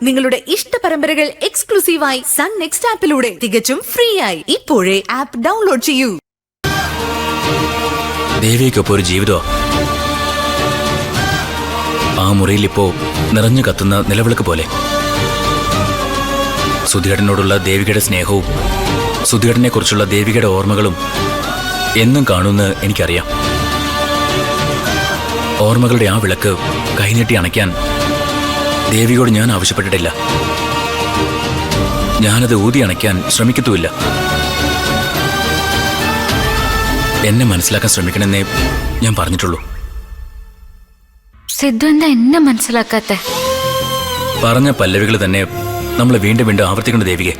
നിങ്ങളുടെ ഇഷ്ട പരമ്പരകൾ എക്സ്ക്ലൂസീവായി സൺ നെക്സ്റ്റ് ആപ്പിലൂടെ തികച്ചും ഫ്രീ ആയി. ഇപ്പോഴേ ആപ്പ് ഡൗൺലോഡ് ചെയ്യൂ. ദേവിക്കൊപ്പം ഒരു ജീവിതമോ? ആ മുറിയിൽ ഇപ്പോ നിറഞ്ഞു കത്തുന്ന നിലവിളക്ക് പോലെ. സുധിയേട്ടനോടുള്ള ദേവികയുടെ സ്നേഹവും സുധിയേട്ടനെ കുറിച്ചുള്ള ദേവികയുടെ ഓർമ്മകളും എന്നും കാണുമെന്ന് എനിക്കറിയാം. ഓർമ്മകളുടെ ആ വിളക്ക് കൈനീട്ടി അണയ്ക്കാൻ ദേവിയോട് ഞാൻ ആവശ്യപ്പെട്ടിട്ടില്ല. ഞാനത് ഊതി അണയ്ക്കാൻ ശ്രമിക്കത്തുമില്ല. എന്നെ മനസ്സിലാക്കാൻ ശ്രമിക്കണമെന്നേ ഞാൻ പറഞ്ഞിട്ടുള്ളൂ. സിദ്ധു എന്താ എന്നെ മനസ്സിലാക്കാത്ത? പറഞ്ഞ പല്ലവികൾ തന്നെ നമ്മൾ വീണ്ടും വീണ്ടും ആവർത്തിക്കേണ്ട ദേവികെ.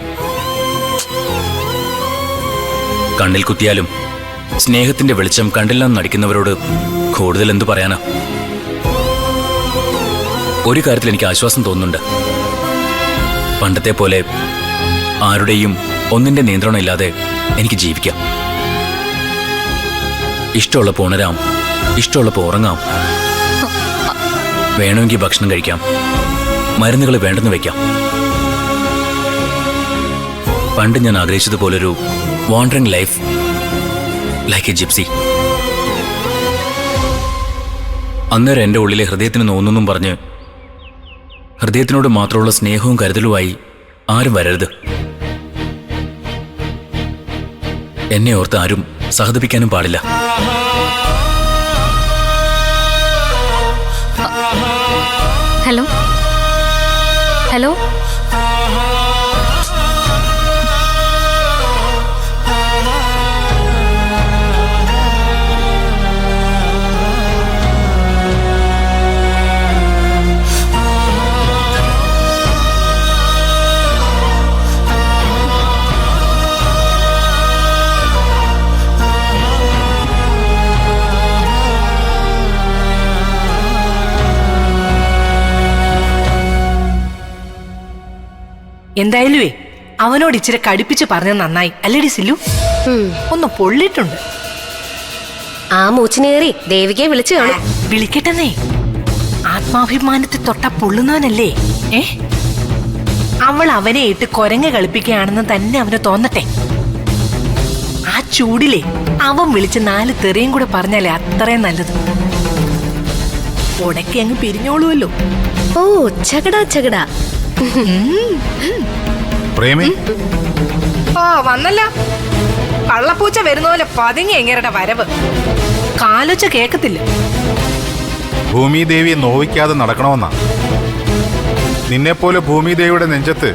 കണ്ണിൽ കുത്തിയാലും സ്നേഹത്തിന്റെ വെളിച്ചം കണ്ടില്ലെന്ന് നടിക്കുന്നവരോട് കൂടുതൽ എന്തു പറയാനാ? ഒരു കാര്യത്തിൽ എനിക്ക് ആശ്വാസം തോന്നുന്നുണ്ട്. പണ്ടത്തെ പോലെ ആരുടെയും ഒന്നിന്റെ നിയന്ത്രണം ഇല്ലാതെ എനിക്ക് ജീവിക്കാം. ഇഷ്ടമുള്ളപ്പോൾ ഉണരാം, ഇഷ്ടമുള്ളപ്പോൾ ഉറങ്ങാം, വേണമെങ്കിൽ ഭക്ഷണം കഴിക്കാം, മരുന്നുകൾ വേണ്ടെന്ന് വെക്കാം. പണ്ട് ഞാൻ ആഗ്രഹിച്ചതുപോലൊരു wandering life, like a gypsy. അന്നേരം എൻ്റെ ഉള്ളിലെ ഹൃദയത്തിന് നോന്നെന്നും പറഞ്ഞ് ഹൃദയത്തിനോട് മാത്രമുള്ള സ്നേഹവും കരുതലുമായി ആരും വരരുത്. എന്നെ ഓർത്ത് ആരും സഹതപിക്കാനും പാടില്ല. ഹലോ ഹലോ, എന്തായാലുവേ അവനോട് ഇച്ചിരി കടുപ്പിച്ച് പറഞ്ഞത് നന്നായി അല്ലേടി സില്ലു? ഒന്ന് പൊള്ളിട്ടുണ്ട്. ആ മൂച്ചിനേറി ദേവികയെ വിളിച്ചു കാണും. വിളിക്കട്ടെന്നേ, ആത്മാഭിമാനത്തെ തൊട്ട പൊള്ളുന്നവനല്ലേ? അവൾ അവനെ ഇട്ട് കൊരങ്ങ കളിപ്പിക്കുകയാണെന്ന് തന്നെ അവന് തോന്നട്ടെ. ആ ചൂടിലെ അവൻ വിളിച്ച് 4 തെറിയും കൂടെ പറഞ്ഞാലേ അത്രയും നല്ലത്. ഉടക്കി അങ്ങ് പിരിഞ്ഞോളൂല്ലോ. ഓ ചകടാ ചകടാ. ആ വന്നല്ല, കള്ളപ്പൂച്ച വരുന്ന പോലെ പതുങ്ങി എങ്ങരുടെ വരവ്. കാലൊച്ച കേക്കത്തില്ല. ഭൂമിദേവിയെ നോവിക്കാതെ നടക്കണമെന്നാ. നിന്നെപ്പോലെ ഭൂമിദേവിയുടെ നെഞ്ചത്ത്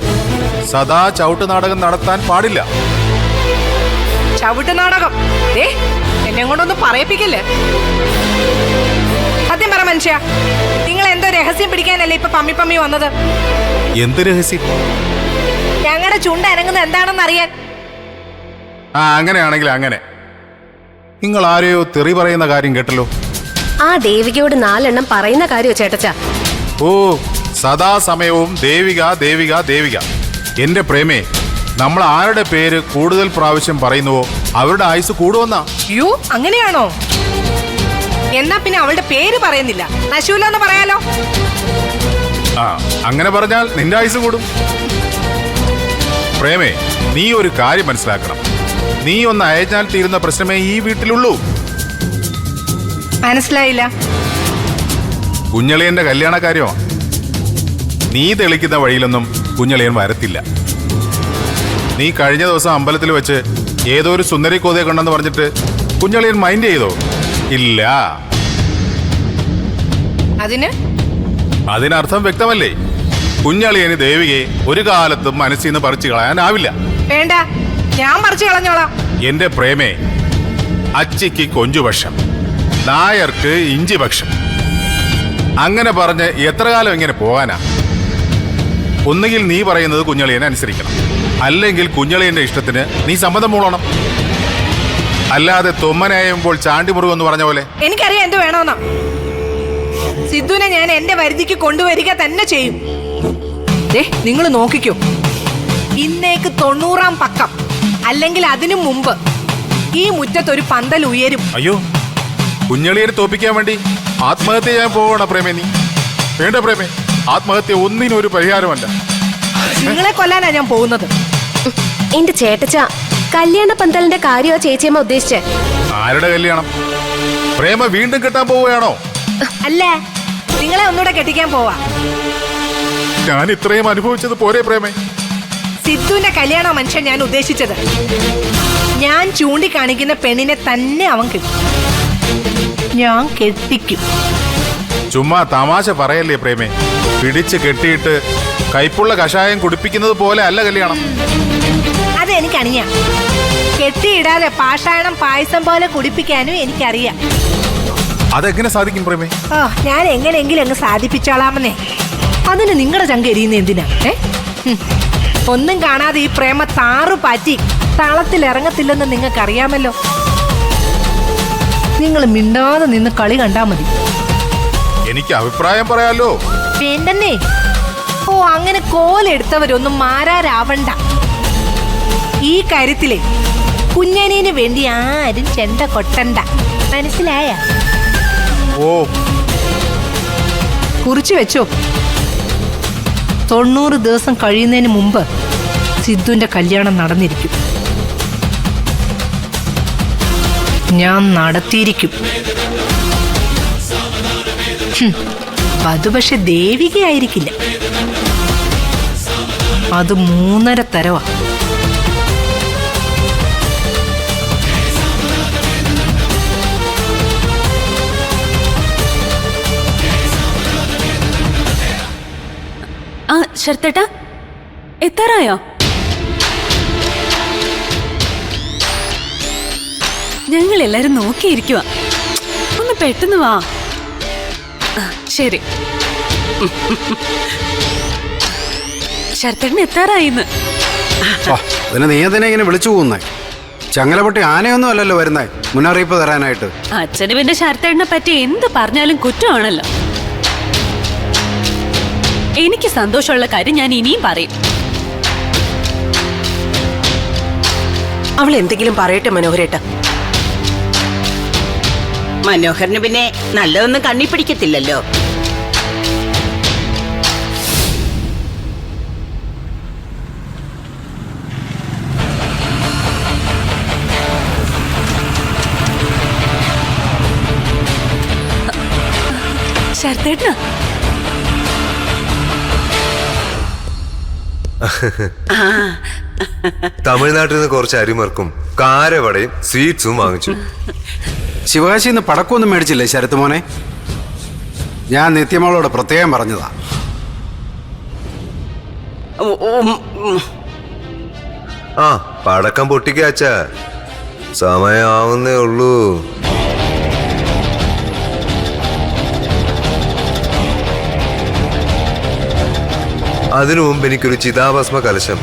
സദാ ചവിട്ട് നാടകം നടത്താൻ പാടില്ല. ചവിട്ട് നാടകം എന്നെ കൊണ്ടൊന്നും പറയിപ്പിക്കില്ലേ? സത്യം പറ മനുഷ്യ, നിങ്ങൾ എന്തോ രഹസ്യം പിടിക്കാനല്ലേ ഇപ്പൊ പമ്മി പമ്മി വന്നത്? എന്ത് രഹസ്യം? ഞങ്ങളുടെ ചുണ്ട് അനങ്ങുന്നത് എന്താണെന്ന് അറിയാൻ. അങ്ങനെയാണെങ്കിൽ അങ്ങനെ. നിങ്ങൾ ആരെയോ തെറി പറയുന്ന കാര്യം കേട്ടല്ലോ. ആ ദേവികയോട് 4 എണ്ണം പറയുന്ന കാര്യോ ചേട്ടച്ച? ഓ, സദാസമയവും ദേവിക ദേവിക ദേവിക. എന്റെ പ്രേമേ, നമ്മൾ ആരുടെ പേര് കൂടുതൽ പ്രാവശ്യം പറയുന്നുവോ അവരുടെ ആയുസ് കൂടുവന്നാ. യോ, അങ്ങനെയാണോ? എന്നാ പിന്നെ അവളുടെ പേര് പറയുന്നില്ല, നശൂല എന്ന് പറയാലോ. അങ്ങനെ പറഞ്ഞാൽ നിന്റെ ആയുസ് കൂടും. പ്രേമേ, നീ ഒരു കാര്യം മനസ്സിലാക്കണം. നീ ഒന്ന് അയച്ചാൽ തീരുന്ന പ്രശ്നമേ ഈ വീട്ടിലുള്ളൂ. മനസ്സിലായില്ല? കുഞ്ഞളിയന്റെ കല്യാണ കാര്യമാണ്. നീ തെളിക്കുന്ന വഴിയിലൊന്നും കുഞ്ഞളിയൻ വരത്തില്ല. നീ കഴിഞ്ഞ ദിവസം അമ്പലത്തിൽ വെച്ച് ഏതോ ഒരു സുന്ദരി കോതയെ കണ്ടെന്ന് പറഞ്ഞിട്ട് കുഞ്ഞളിയൻ മൈൻഡ് ചെയ്തോ? ഇല്ല. അതിനർത്ഥം വ്യക്തമല്ലേ? കുഞ്ഞളിയന് ദേവികയെ ഒരു കാലത്തും മനസ്സിൽ നിന്ന് പറിച്ചു കളയാനാവില്ല. വേണ്ട, ഞാൻ പറിച്ചു കളഞ്ഞോളാം. എന്റെ പ്രേമേ, അച്ചിക്ക് കൊഞ്ചുപക്ഷം, നായർക്ക് ഇഞ്ചിപക്ഷം. അങ്ങനെ പറഞ്ഞ് എത്ര കാലം ഇങ്ങനെ പോകാനാ? ഒന്നുകിൽ നീ പറയുന്നത് കുഞ്ഞളിയനെ അനുസരിക്കണം, അല്ലെങ്കിൽ കുഞ്ഞളിയന്റെ ഇഷ്ടത്തിന് നീ സമ്മതം മൂളണം. അല്ലാതെ തൊമ്മനായുമ്പോൾ ചാണ്ടിമുറുകം എന്ന് പറഞ്ഞ പോലെ. എനിക്കറിയാം എന്ത് വേണമെന്നാ. സിദ്ധുവിനെ ഞാൻ എന്റെ വരുതിക്ക് കൊണ്ടുവരിക തന്നെ ചെയ്യും. നിങ്ങൾ നോക്കിക്കോ, ഇന്നേക്ക് 90-ാം പക്കം അല്ലെങ്കിൽ അതിനു മുമ്പ് ഈ മുറ്റത്തൊരു പന്തൽ ഉയരും. അയ്യോ, കുഞ്ഞളിയെ തോപ്പിക്കാൻ വേണ്ടി ആത്മഹത്യ ചെയ്യാൻ പോകണ പ്രേമേ നീ? വേണ്ട പ്രേമേ, ആത്മഹത്യ ഒന്നിനും ഒരു പരിഹാരമല്ല. നിങ്ങളെ കൊല്ലാനാ ഞാൻ പോകുന്നത്. എന്റെ ചേട്ടച്ച കല്യാണ പന്തലിന്റെ കാര്യമോ ചേച്ചിയമ്മ ഉദ്ദേശിച്ചേ? ആരുടെ കല്യാണം? പ്രേമ വീണ്ടും കെട്ടാൻ പോവുകയാണോ? അല്ല, നിങ്ങളെ ഒന്നുകൂടെ കെട്ടിക്കാൻ പോവാ. ഞാൻ ഇത്രയും അനുഭവിച്ചത് പോരെ പ്രേമേ? സിദ്ധുവിന്റെ കല്യാണ മനുഷ്യൻ ഞാൻ ഉദ്ദേശിച്ചത്. ഞാൻ ചൂണ്ടിക്കാണിക്കുന്ന പെണ്ണിനെ തന്നെ അവൻ കിട്ടും. ഞാൻ കെട്ടിക്കും. ചുമ്മാ തമാശ പറയല്ലേ പ്രേമേ. പിടിച്ച് കെട്ടിയിട്ട് കൈപ്പുള്ള കഷായം കുടിപ്പിക്കുന്നത് പോലെ അല്ല കല്യാണം. അതെനിക്കറിയാം. കെട്ടിയിടാതെ പാഷാണം പായസം പോലെ കുടിപ്പിക്കാനും എനിക്കറിയാം. അതെങ്ങനെ സാധിക്കും പ്രേമേ? ഓ, ഞാൻ എങ്ങനെയെങ്കിലും അങ്ങ് സാധിപ്പിച്ചോളാമെന്നേ. അതിന് നിങ്ങളുടെ ചങ്ക എരിയുന്ന എന്തിനാ? ഒന്നും കാണാതെ ഈ പ്രേമ താറു പാറ്റി താളത്തിൽ ഇറങ്ങത്തില്ലെന്ന് നിങ്ങൾക്കറിയാമല്ലോ. നിങ്ങൾ മിണ്ടാതെ നിന്ന് കളി കണ്ടാ മതി. എനിക്ക് അഭിപ്രായം പറയാലോ. വേണ്ടെന്നേ. ഓ, അങ്ങനെ കോലെടുത്തവരൊന്നും മാരാരാവണ്ട. ഈ കാര്യത്തിലെ കുഞ്ഞനീന് വേണ്ടി ആരും ചെണ്ട കൊട്ടണ്ട. മനസ്സിലായ? ഓ, കുറിച്ചു വെച്ചോ. 90 ദിവസം കഴിയുന്നതിന് മുമ്പ് സിദ്ധുവിന്റെ കല്യാണം നടന്നിരിക്കും. ഞാൻ നടത്തിയിരിക്കും. അത് പക്ഷെ ദേവികയായിരിക്കില്ല. അത് 3.5 തരവാ. ആ ശരത്തേട്ടാ, എത്താറായോ? ഞങ്ങൾ എല്ലാരും നോക്കിയിരിക്കുക. ഒന്ന് പെട്ടെന്ന് വാ. ശരി. ശരത്തേട്ടന് എത്താറായിന്ന്. അതിന് നീ എന്തിനാ ഇങ്ങനെ വിളിച്ചു പോകുന്നേ? ചങ്ങലപ്പൊട്ടി ആനയൊന്നും അല്ലല്ലോ വരുന്നേ മുന്നറിയിപ്പ് തരാനായിട്ട്. അച്ഛന് പിന്നെ ശരത്തേട്ടനെ പറ്റി എന്ത് പറഞ്ഞാലും കുറ്റമാണല്ലോ. എനിക്ക് സന്തോഷമുള്ള കാര്യം ഞാൻ ഇനിയും പറയും. അവൾ എന്തെങ്കിലും പറയട്ടെ മനോഹരേട്ട. മനോഹരന് പിന്നെ നല്ലതൊന്നും കണ്ണി പിടിക്കത്തില്ലല്ലോ. ശരത്തേട്ടനാ? തമിഴ്നാട്ടിൽ നിന്ന് കുറച്ച് അരിമർക്കും കാരവടയും സ്വീറ്റ്സും വാങ്ങിച്ചു. ശിവകാശിന്ന് പടക്കമൊന്നും മേടിച്ചില്ലേ ശരത്ത് മോനെ? ഞാൻ നിത്യമോളോട് പ്രത്യേകം പറഞ്ഞതാ. ആ പടക്കം പൊട്ടിക്കാച്ച സമയാവുന്നേ ഉള്ളൂ. അതിനു മുമ്പ് എനിക്കൊരു ചിതാഭസ്മ കലശം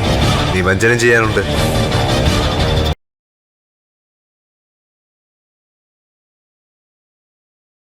നിമഞ്ജനം ചെയ്യാനുണ്ട്.